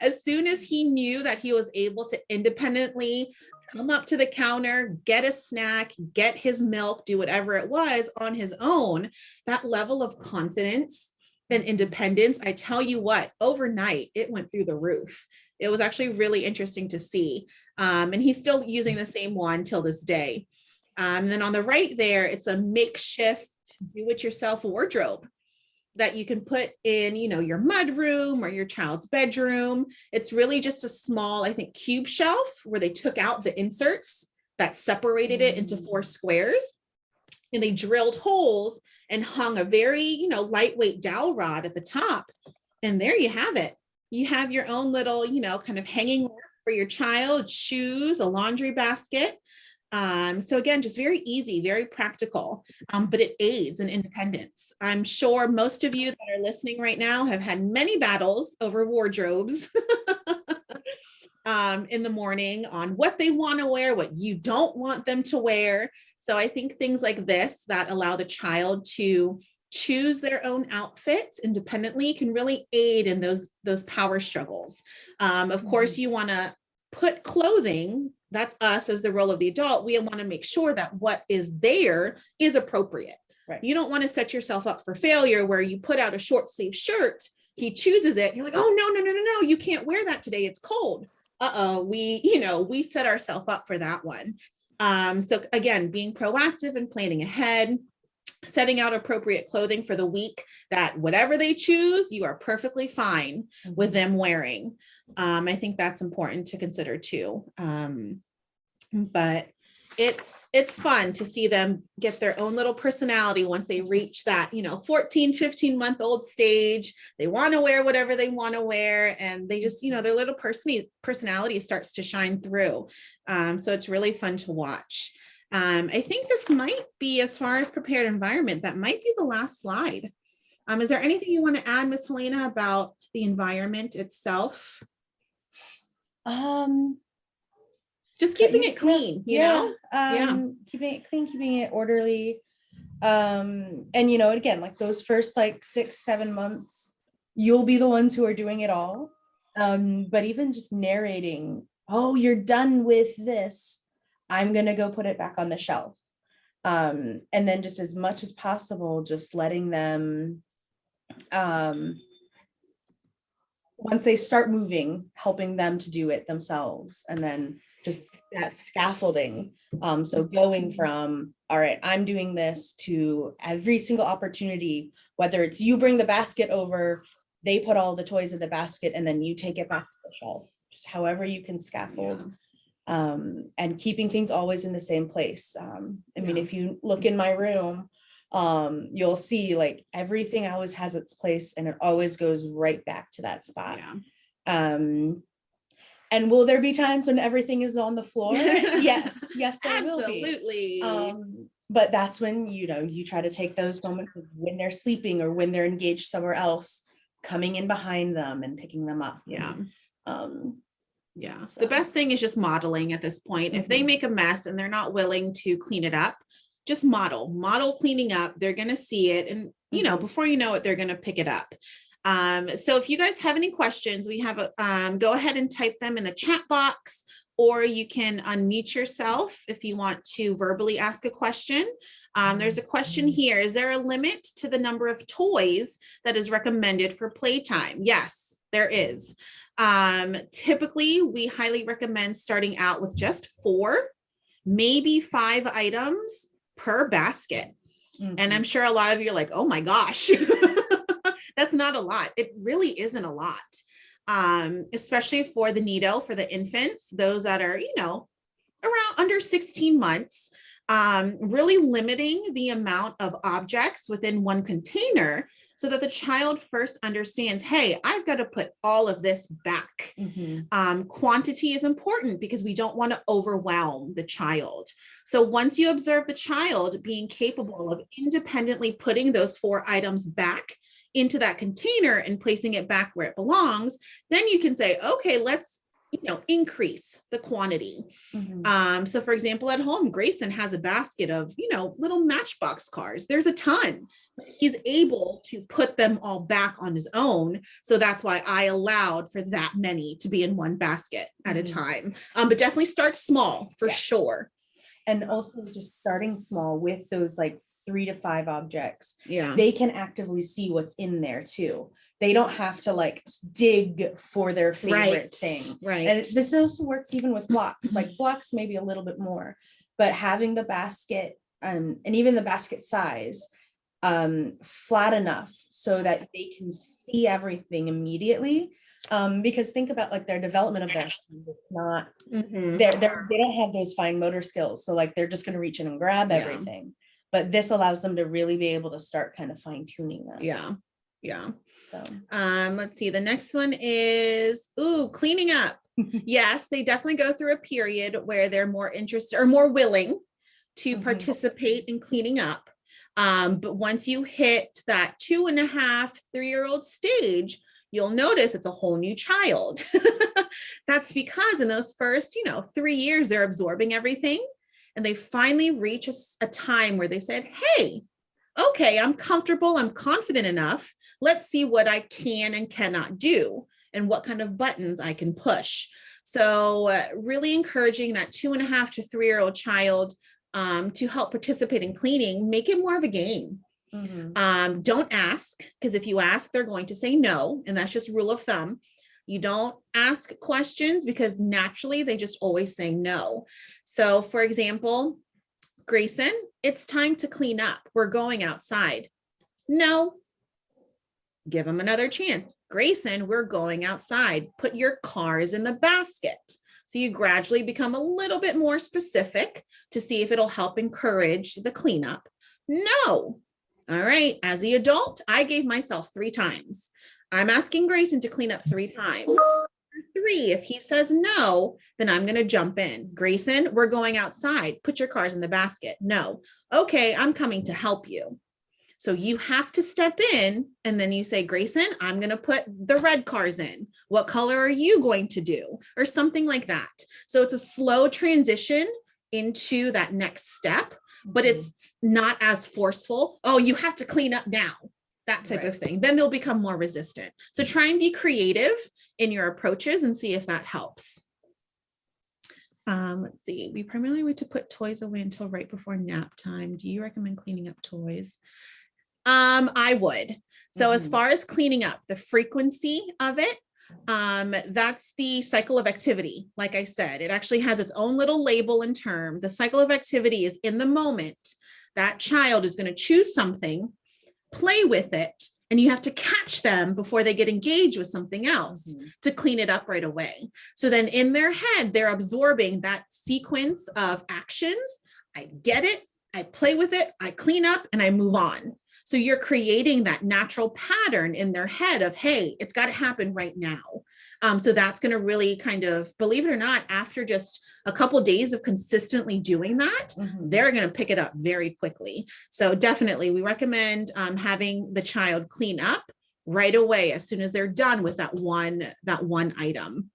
As soon as he knew that he was able to independently come up to the counter, get a snack, get his milk, do whatever it was on his own, that level of confidence and independence, I tell you what, overnight, it went through the roof. It was actually really interesting to see. And he's still using the same one till this day. Then on the right there, it's a makeshift do-it-yourself wardrobe that you can put in, your mud room or your child's bedroom. It's really just a small, I think, cube shelf where they took out the inserts that separated it into 4 squares. And they drilled holes and hung a very, lightweight dowel rod at the top. And there you have it. You have your own little, kind of hanging rack for your child, shoes, a laundry basket. So again, just very easy, very practical, but it aids in independence. I'm sure most of you that are listening right now have had many battles over wardrobes in the morning on what they want to wear, what you don't want them to wear. So I think things like this that allow the child to choose their own outfits independently can really aid in those power struggles. Of course, you want to put clothing, that's us as the role of the adult. We want to make sure that what is there is appropriate. Right. You don't want to set yourself up for failure where you put out a short sleeve shirt, he chooses it, you're like, oh, no, you can't wear that today, it's cold. We set ourselves up for that one. So again, being proactive and planning ahead, setting out appropriate clothing for the week that whatever they choose, you are perfectly fine with them wearing. I think that's important to consider too. But it's fun to see them get their own little personality once they reach that, 14, 15-month-old stage. They want to wear whatever they want to wear. And they just, their little personality starts to shine through. So it's really fun to watch. I think this might be, as far as prepared environment, that might be the last slide. Is there anything you want to add, Miss Helena, about the environment itself? Just keeping it clean, you know? Keeping it clean, keeping it orderly. And again, like those first 6-7 months, you'll be the ones who are doing it all. But even just narrating, oh, you're done with this, I'm going to go put it back on the shelf. And then just as much as possible, just letting them, once they start moving, helping them to do it themselves. And then just that scaffolding. So going from, all right, I'm doing this, to every single opportunity, whether it's you bring the basket over, they put all the toys in the basket, and then you take it back to the shelf, just however you can scaffold. And keeping things always in the same place. I mean, if you look in my room, you'll see everything always has its place, and it always goes right back to that spot. And will there be times when everything is on the floor? Yes, there will be. Absolutely. But that's when, you try to take those moments when they're sleeping or when they're engaged somewhere else, coming in behind them and picking them up. So the best thing is just modeling at this point. If they make a mess and they're not willing to clean it up, just model cleaning up. They're going to see it. And, before you know it, they're going to pick it up. So if you guys have any questions, we have go ahead and type them in the chat box, or you can unmute yourself if you want to verbally ask a question. There's a question here. Is there a limit to the number of toys that is recommended for playtime? Yes. there is. Typically, we highly recommend starting out with just 4, maybe 5 items per basket. And I'm sure a lot of you are like, oh my gosh, that's not a lot. It really isn't a lot, especially for the nido, for the infants, those that are, around under 16 months, really limiting the amount of objects within one container so that the child first understands, hey, I've got to put all of this back. Quantity is important because we don't want to overwhelm the child. So once you observe the child being capable of independently putting those 4 items back into that container and placing it back where it belongs, then you can say, okay, let's increase the quantity. So for example, at home, Grayson has a basket of, little Matchbox cars. There's a ton. He's able to put them all back on his own. So that's why I allowed for that many to be in one basket at a time. But definitely start small for sure. And also just starting small with those like 3 to 5 objects. Yeah. They can actively see what's in there too. They don't have to like dig for their favorite thing. Right. And this also works even with blocks, like blocks, maybe a little bit more, but having the basket and even the basket size flat enough so that they can see everything immediately. Because think about like their development of their hands, it's not they don't have those fine motor skills. So like they're just going to reach in and grab everything. But this allows them to really be able to start kind of fine tuning that. Yeah. So let's see. The next one is cleaning up. Yes, they definitely go through a period where they're more interested or more willing to participate in cleaning up. But once you hit that 2.5, 3-year-old stage, you'll notice it's a whole new child. That's because in those first, 3 years, they're absorbing everything. And they finally reach a time where they said, hey, okay, I'm comfortable, I'm confident enough. Let's see what I can and cannot do and what kind of buttons I can push. So really encouraging that 2.5 to 3-year-old child to help participate in cleaning, make it more of a game. Don't ask, because if you ask, they're going to say no. And that's just rule of thumb. You don't ask questions because naturally they just always say no. So for example, Grayson, it's time to clean up. We're going outside. No. Give him another chance. Grayson, we're going outside. Put your cars in the basket. So you gradually become a little bit more specific to see if it'll help encourage the cleanup. No. All right. As the adult, I gave myself 3 times. I'm asking Grayson to clean up 3 times. 3, if he says no, then I'm going to jump in. Grayson, we're going outside. Put your cars in the basket. No. Okay, I'm coming to help you. So you have to step in and then you say, Grayson, I'm going to put the red cars in. What color are you going to do? Or something like that. So it's a slow transition into that next step, but it's not as forceful. Oh, you have to clean up now. That type of thing. Then they'll become more resistant. So try and be creative in your approaches and see if that helps. Let's see. We primarily wait to put toys away until right before nap time. Do you recommend cleaning up toys? I would. So as far as cleaning up, the frequency of it, that's the cycle of activity. Like I said, it actually has its own little label and term. The cycle of activity is in the moment that child is going to choose something, play with it, and you have to catch them before they get engaged with something else to clean it up right away. So then in their head, they're absorbing that sequence of actions. I get it, I play with it, I clean up, and I move on. So you're creating that natural pattern in their head of, hey, it's got to happen right now. So that's going to really kind of, believe it or not, after just a couple of days of consistently doing that, they're going to pick it up very quickly. So definitely we recommend having the child clean up right away as soon as they're done with that one item.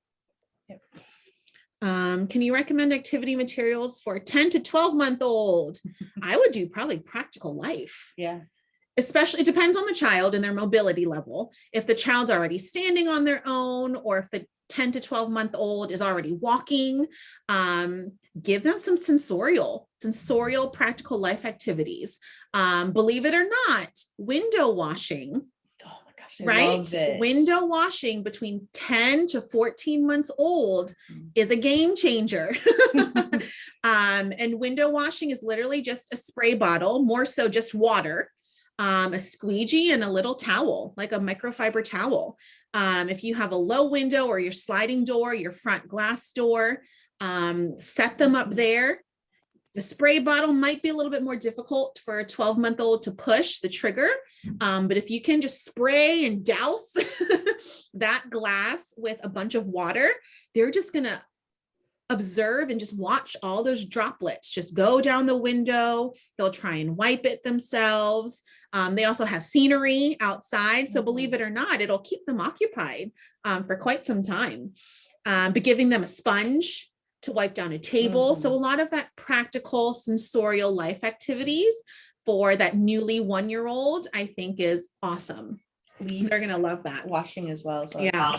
Can you recommend activity materials for 10 to 12-month-old? I would do probably Practical Life. Yeah. Especially, it depends on the child and their mobility level. If the child's already standing on their own, or if the 10 to 12-month-old is already walking, give them some sensorial Practical Life activities. Believe it or not, window washing. Oh my gosh, They right? love it. Window washing between 10 to 14 months old is a game changer. And window washing is literally just a spray bottle, more so just water, a squeegee, and a little towel, like a microfiber towel. If you have a low window or your sliding door, your front glass door, set them up there. The spray bottle might be a little bit more difficult for a 12-month-old to push the trigger. But if you can just spray and douse that glass with a bunch of water, they're just going to observe and just watch all those droplets just go down the window. They'll try and wipe it themselves. They also have scenery outside. So believe it or not, it'll keep them occupied for quite some time. But giving them a sponge to wipe down a table. So a lot of that practical sensorial life activities for that newly 1-year-old, I think is awesome. They're going to love that. Washing as well. So Yeah.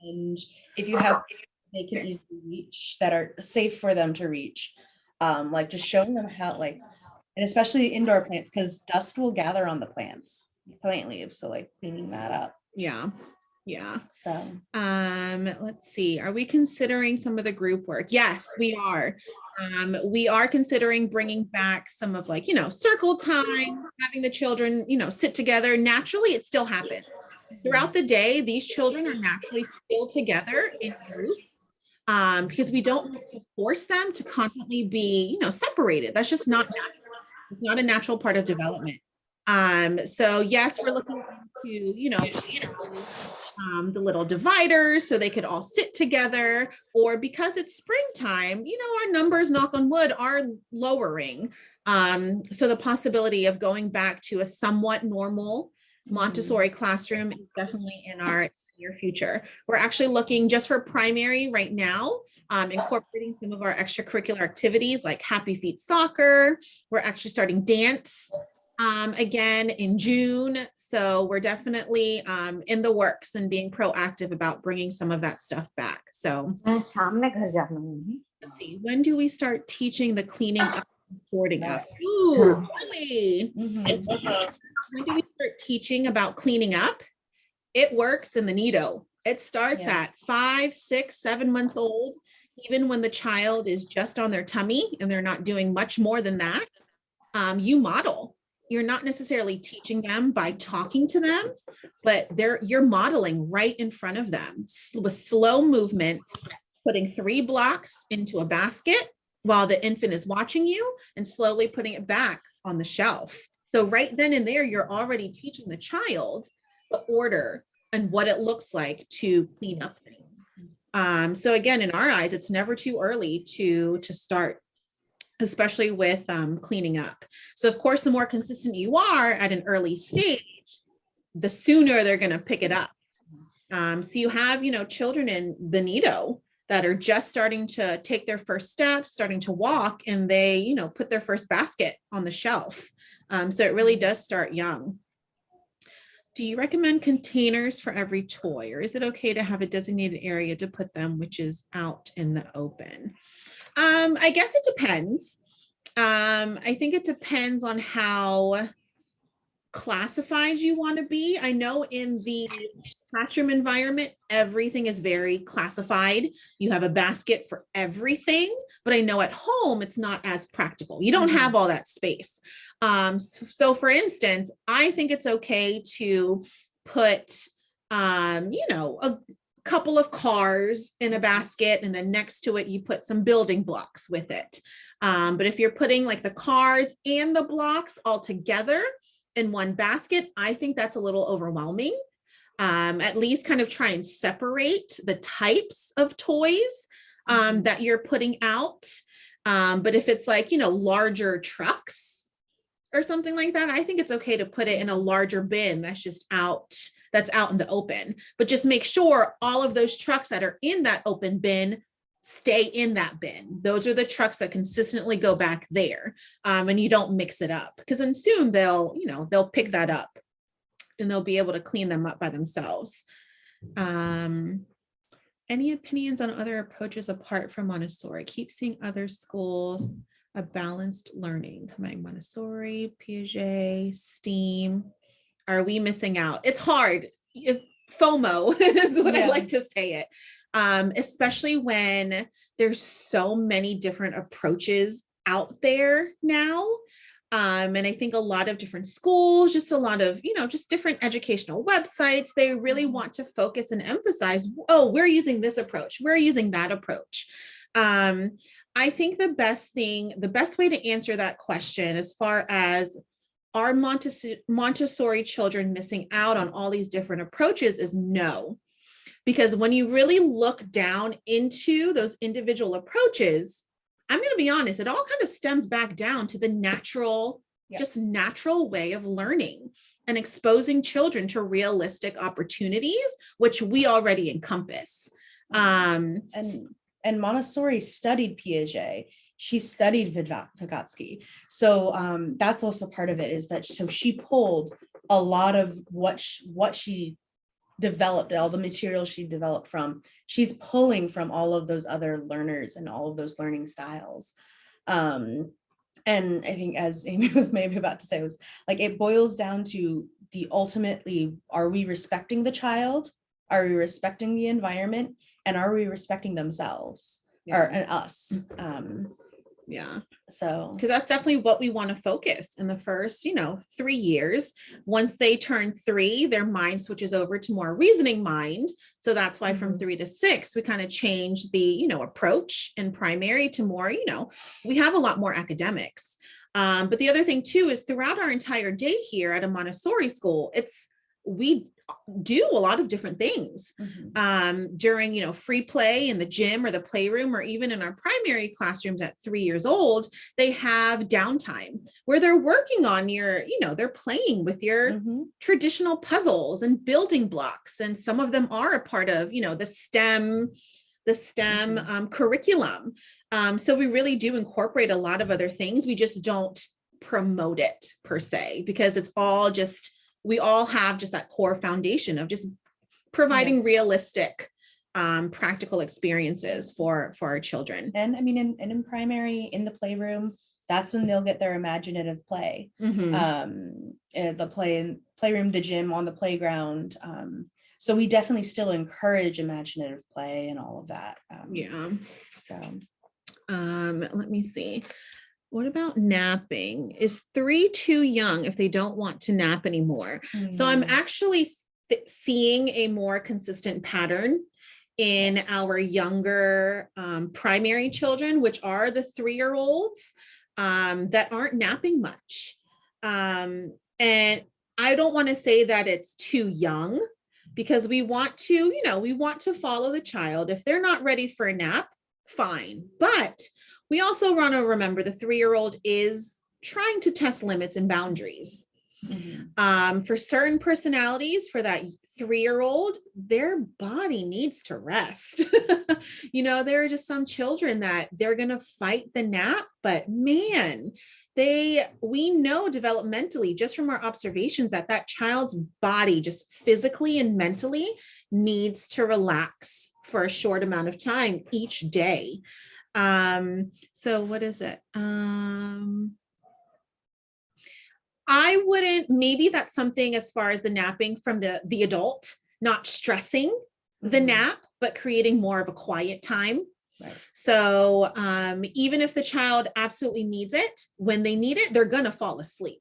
And if you have, they can easily reach that are safe for them to reach. Like just showing them how, like, and especially indoor plants, because dust will gather on the plants, plant leaves. So like cleaning that up. Yeah. Yeah. So let's see. Are we considering some of the group work? Yes, we are. We are considering bringing back some of, like, circle time, having the children, sit together. Naturally, it still happens. Throughout the day, these children are naturally still together in groups. Because we don't want to force them to constantly be, separated. That's just not natural. It's not a natural part of development. So yes, we're looking into, the little dividers so they could all sit together, or because it's springtime, our numbers, knock on wood, are lowering. So the possibility of going back to a somewhat normal Montessori classroom is definitely in our near future. We're actually looking just for primary right now, incorporating some of our extracurricular activities like Happy Feet soccer. We're actually starting dance again in June. So we're definitely in the works and being proactive about bringing some of that stuff back. So let's see, when do we start teaching the cleaning up and sorting up? Ooh, really? When do we start teaching about cleaning up? It works in the nido. It starts at 5, 6, 7 months old, even when the child is just on their tummy and they're not doing much more than that. You model. You're not necessarily teaching them by talking to them, but you're modeling right in front of them with slow movements, putting 3 blocks into a basket while the infant is watching you and slowly putting it back on the shelf. So right then and there, you're already teaching the child the order and what it looks like to clean up things. So again, in our eyes, it's never too early to start, especially with cleaning up. So of course, the more consistent you are at an early stage, the sooner they're going to pick it up. So you have, children in the nido that are just starting to take their first steps, starting to walk, and they, put their first basket on the shelf. So it really does start young. Do you recommend containers for every toy, or is it okay to have a designated area to put them, which is out in the open? I guess it depends. I think it depends on how classified you want to be. I know in the classroom environment, everything is very classified. You have a basket for everything, but I know at home, it's not as practical. You don't have all that space. So for instance, I think it's okay to put, a couple of cars in a basket, and then next to it, you put some building blocks with it. But if you're putting like the cars and the blocks all together in one basket, I think that's a little overwhelming. At least kind of try and separate the types of toys that you're putting out. But if it's like, larger trucks or something like that, I think it's okay to put it in a larger bin that's out in the open. But just make sure all of those trucks that are in that open bin stay in that bin. Those are the trucks that consistently go back there, and you don't mix it up, because then soon they'll pick that up and they'll be able to clean them up by themselves. Any opinions on other approaches apart from Montessori? Keep seeing other schools, a balanced learning, combining Montessori, Piaget, STEAM. Are we missing out? It's hard. FOMO is what I like to say it. Especially when there's so many different approaches out there now. And I think a lot of different schools, just a lot of, just different educational websites, they really want to focus and emphasize, oh, we're using this approach, we're using that approach. I think the best way to answer that question as far as are Montessori children missing out on all these different approaches is no. Because when you really look down into those individual approaches, I'm going to be honest, it all kind of stems back down to the natural way of learning and exposing children to realistic opportunities, which we already encompass. And Montessori studied Piaget. She studied Vygotsky. So that's also part of it, is that so she pulled a lot of what she developed, all the material she developed from, she's pulling from all of those other learners and all of those learning styles. And I think, as Aimee was maybe about to say, was like, it boils down to the ultimately, are we respecting the child? Are we respecting the environment? And are we respecting themselves and us? So, because that's definitely what we want to focus in the first 3 years. Once they turn 3, their mind switches over to more reasoning mind. So that's why from 3 to 6 we kind of change the approach in primary to more we have a lot more academics. But the other thing too is throughout our entire day here at a Montessori school, we do a lot of different things during, free play in the gym or the playroom, or even in our primary classrooms at 3 years old, they have downtime where they're working on they're playing with your traditional puzzles and building blocks. And some of them are a part of, the STEM curriculum. So we really do incorporate a lot of other things. We just don't promote it per se, because it's all just, we all have just that core foundation of just providing realistic, practical experiences for our children. And I mean, in primary, in the playroom, that's when they'll get their imaginative play. The playroom, the gym, on the playground. So we definitely still encourage imaginative play and all of that. So let me see. What about napping? Is 3 too young if they don't want to nap anymore? So I'm actually seeing a more consistent pattern in our younger primary children, which are the 3-year-olds that aren't napping much. And I don't want to say that it's too young, because we want to follow the child. If they're not ready for a nap, fine. But we also want to remember the 3-year-old is trying to test limits and boundaries. For certain personalities, for that 3-year-old, their body needs to rest. There are just some children that they're going to fight the nap, but man, we know developmentally, just from our observations, that child's body just physically and mentally needs to relax for a short amount of time each day. So what is it? I wouldn't, maybe that's something as far as the napping from the adult, not stressing the nap, but creating more of a quiet time. Right. So even if the child absolutely needs it, when they need it, they're going to fall asleep.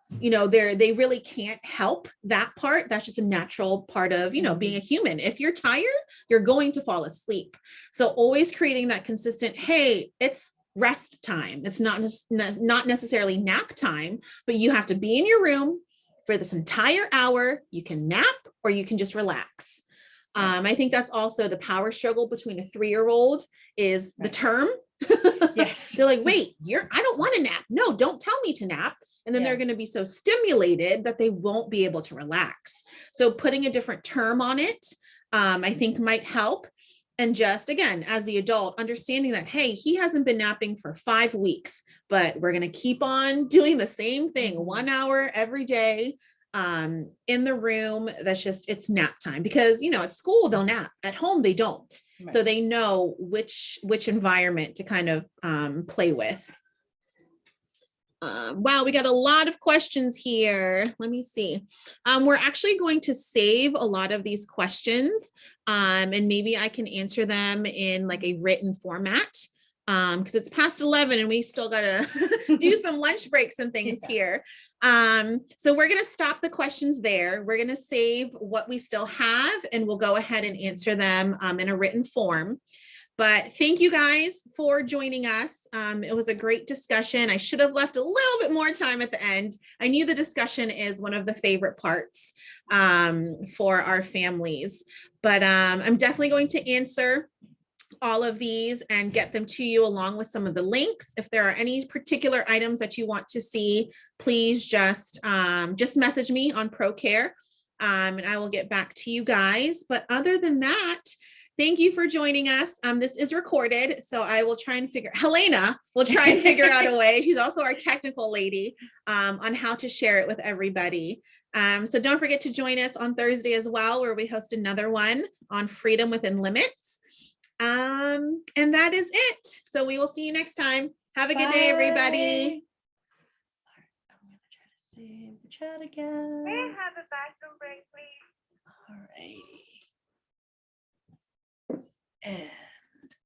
They really can't help that part. That's just a natural part of, being a human. If you're tired, you're going to fall asleep. So always creating that consistent, hey, it's rest time. It's not necessarily nap time, but you have to be in your room for this entire hour. You can nap or you can just relax. I think that's also the power struggle between a 3-year-old is the term. Yes. They're like, wait, I don't want to nap. No, don't tell me to nap. And then they're going to be so stimulated that they won't be able to relax. So putting a different term on it, I think might help. And just, again, as the adult, understanding that, hey, he hasn't been napping for 5 weeks, but we're going to keep on doing the same thing 1 hour every day in the room. That's just, it's nap time, because, at school, they'll nap. At home, they don't. Right. So they know which environment to kind of play with. Wow, we got a lot of questions here. Let me see. We're actually going to save a lot of these questions, and maybe I can answer them in like a written format, because it's past 11 and we still got to do some lunch breaks and things here. So we're going to stop the questions there. We're going to save what we still have, and we'll go ahead and answer them in a written form. But thank you guys for joining us. It was a great discussion. I should have left a little bit more time at the end. I knew the discussion is one of the favorite parts for our families, but I'm definitely going to answer all of these and get them to you along with some of the links. If there are any particular items that you want to see, please just message me on ProCare, and I will get back to you guys. But other than that, thank you for joining us. This is recorded, so I will try and Helena will try and figure out a way. She's also our technical lady on how to share it with everybody. So don't forget to join us on Thursday as well, where we host another one on freedom within limits. And that is it. So we will see you next time. Have a good day, everybody. I'm going to try to save the chat again. May I have a back